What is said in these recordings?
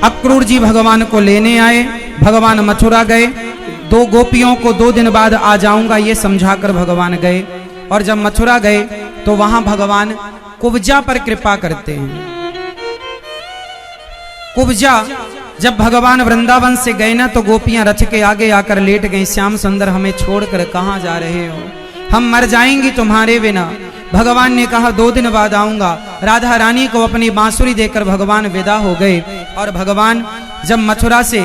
अक्रूर जी भगवान को लेने आए। भगवान मथुरा गए। 2 गोपियों को 2 दिन बाद आ जाऊंगा ये समझाकर भगवान गए। और जब मथुरा गए तो वहां भगवान कुब्जा पर कृपा करते हैं। कुब्जा जब भगवान वृंदावन से गए ना तो गोपियां रथ के आगे आकर लेट गई। श्याम सुंदर हमें छोड़कर कहां जा रहे हो, हम मर जाएंगी तुम्हारे बिना। भगवान ने कहा 2 दिन बाद आऊंगा। राधा रानी को अपनी बांसुरी देकर भगवान विदा हो गए। और भगवान जब मथुरा से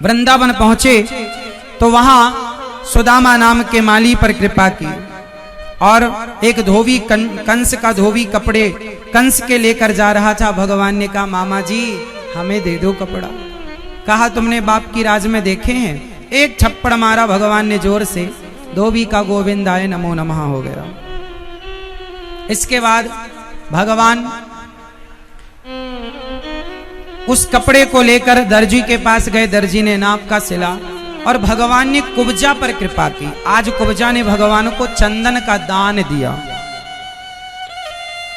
वृंदावन पहुंचे तो वहां सुदामा नाम के माली पर कृपा की। और एक धोबी कंस का धोबी कपड़े कंस के लेकर जा रहा था। भगवान ने कहा मामा जी हमें दे दो कपड़ा। कहा तुमने बाप की राज में देखे हैं। एक थप्पड़ मारा भगवान ने जोर से, धोबी का गोविंदाय नमो नमः हो गया। इसके बाद भगवान उस कपड़े को लेकर दर्जी के पास गए। दर्जी ने नाप का सिला और भगवान ने कुब्जा पर कृपा की। आज कुब्जा ने भगवान को चंदन का दान दिया।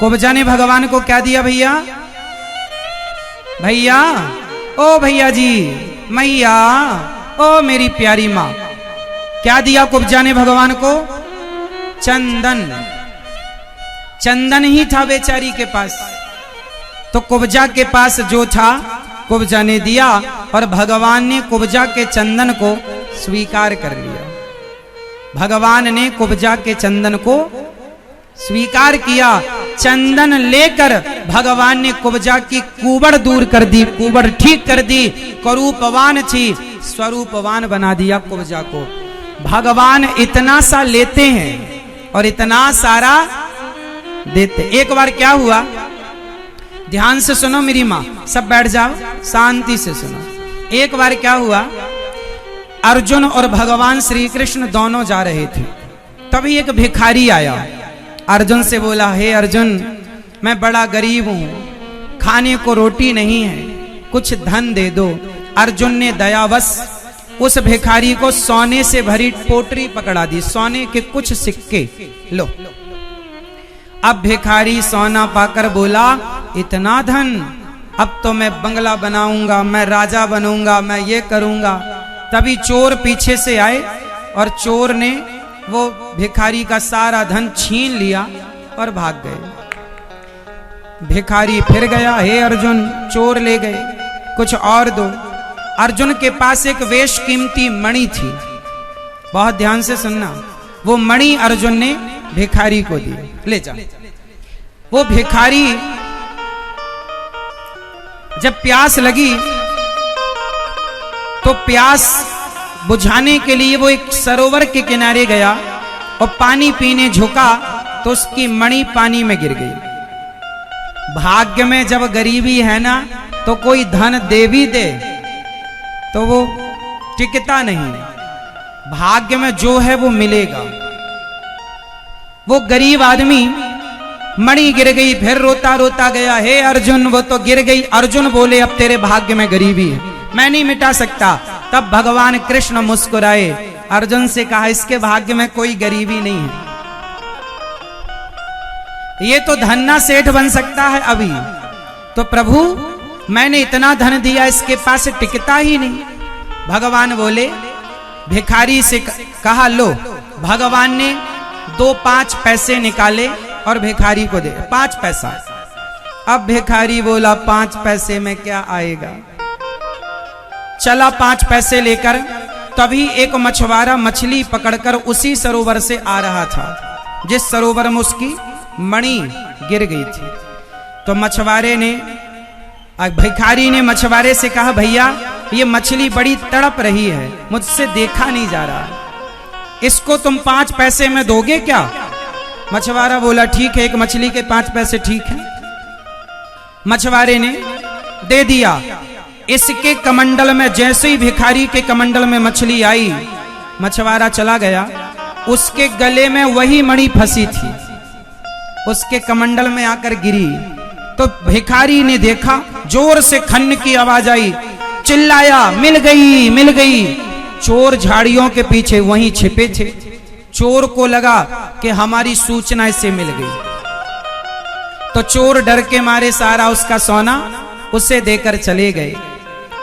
कुब्जा ने भगवान को क्या दिया भैया? भैया, ओ भैया जी, मैया, ओ मेरी प्यारी माँ। क्या दिया कुब्जा ने भगवान को? चंदन। चंदन ही था बेचारी के पास, तो कुब्जा के पास जो था कुब्जा ने दिया और भगवान ने कुब्जा के चंदन को स्वीकार कर लिया। भगवान ने कुब्जा के चंदन को स्वीकार किया। चंदन लेकर भगवान ने कुब्जा की कुबड़ दूर कर दी, कुबड़ ठीक कर दी। करूपवान थी, स्वरूपवान बना दिया कुब्जा को। भगवान इतना सा लेते हैं और इतना सारा देते। एक बार क्या हुआ, ध्यान से सुनो मेरी माँ, सब बैठ जाओ, शांति से सुनो। एक बार क्या हुआ, अर्जुन और भगवान श्री कृष्ण दोनों जा रहे थे। तभी एक भिखारी आया। अर्जुन से बोला, हे अर्जुन, मैं बड़ा गरीब हूं, खाने को रोटी नहीं है, कुछ धन दे दो। अर्जुन ने दयावश उस भिखारी को सोने से भरी पोटरी पकड़ा दी, सोने के कुछ सिक्के लो। अब भिखारी सोना पाकर बोला, इतना धन, अब तो मैं बंगला बनाऊंगा, मैं राजा बनूंगा, मैं ये करूंगा। तभी चोर पीछे से आए और चोर ने वो भिखारी का सारा धन छीन लिया और भाग गए। भिखारी फिर गया, हे अर्जुन, चोर ले गए, कुछ और दो। अर्जुन के पास एक वेश कीमती मणि थी, बहुत ध्यान से सुनना। वो मणि अर्जुन ने भिखारी को दी, ले जा। वो भिखारी जब प्यास लगी तो प्यास बुझाने के लिए वो एक सरोवर के किनारे गया और पानी पीने झुका तो उसकी मणि पानी में गिर गई। भाग्य में जब गरीबी है ना तो कोई धन दे भी दे तो वो टिकता नहीं, भाग्य में जो है वो मिलेगा। वो गरीब आदमी, मणि गिर गई, फिर रोता रोता गया, हे अर्जुन, वो तो गिर गई। अर्जुन बोले, अब तेरे भाग्य में गरीबी है, मैं नहीं मिटा सकता। तब भगवान कृष्ण मुस्कुराए, अर्जुन से कहा, इसके भाग्य में कोई गरीबी नहीं है, ये तो धन्ना सेठ बन सकता है अभी। तो प्रभु, मैंने इतना धन दिया, इसके पास टिकता ही नहीं। भगवान बोले, भिखारी से कहा, लो। भगवान ने 2 5 पैसे निकाले और भिखारी को दे, 5 पैसा। अब भिखारी बोला, 5 पैसे में क्या आएगा। चला 5 पैसे लेकर। तभी एक मछुआरा मछली पकड़कर उसी सरोवर से आ रहा था जिस सरोवर में उसकी मणि गिर गई थी। तो मछुआरे ने, भिखारी ने मछुआरे से कहा, भैया, ये मछली बड़ी तड़प रही है, मुझसे देखा नहीं जा रहा, इसको तुम 5 पैसे में दोगे क्या? मछुआरा बोला, ठीक है, एक मछली के 5 पैसे ठीक है। मछुआरे ने दे दिया। इसके कमंडल में, जैसे ही भिखारी के कमंडल में मछली आई, मछुआरा चला गया, उसके गले में वही मणि फंसी थी, उसके कमंडल में आकर गिरी। तो भिखारी ने देखा, जोर से खन्न की आवाज आई, चिल्लाया, मिल गई, मिल गई। चोर झाड़ियों के पीछे वहीं छिपे थे। चोर को लगा कि हमारी सूचना इससे मिल गई, तो चोर डर के मारे सारा उसका सोना उसे देकर चले गए।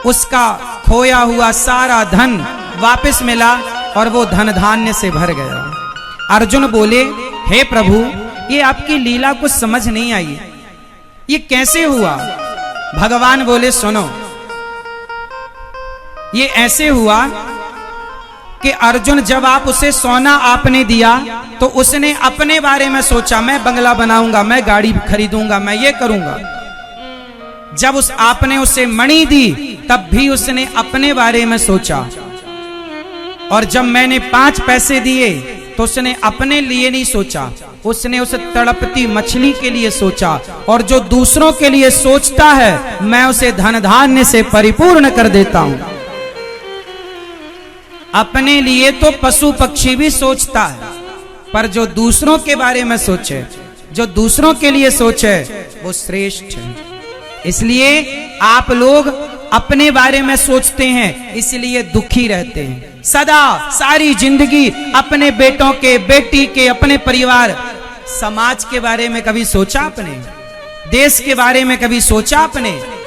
उसका खोया हुआ सारा धन वापस मिला और वो धन धान्य से भर गया। अर्जुन बोले, हे प्रभु, ये आपकी लीला कुछ समझ नहीं आई, ये कैसे हुआ? भगवान बोले, सुनो, ये ऐसे हुआ कि अर्जुन, जब आप उसे सोना आपने दिया तो उसने अपने बारे में सोचा, मैं बंगला बनाऊंगा, मैं गाड़ी खरीदूंगा, मैं ये करूंगा। जब आपने उसे मणि दी तब भी उसने अपने बारे में सोचा। और जब मैंने 5 पैसे दिए तो उसने अपने लिए नहीं सोचा, उसने उस तड़पती मछली के लिए सोचा। और जो दूसरों के लिए सोचता है, मैं उसे धन धान्य से परिपूर्ण कर देता हूं। अपने लिए तो पशु पक्षी भी सोचता है, पर जो दूसरों के बारे में सोचे, जो दूसरों के लिए सोचे, वो श्रेष्ठ है। इसलिए आप लोग अपने बारे में सोचते हैं, इसलिए दुखी रहते हैं। सदा सारी जिंदगी अपने बेटों के, बेटी के, अपने परिवार, समाज के बारे में कभी सोचा आपने? देश के बारे में कभी सोचा आपने?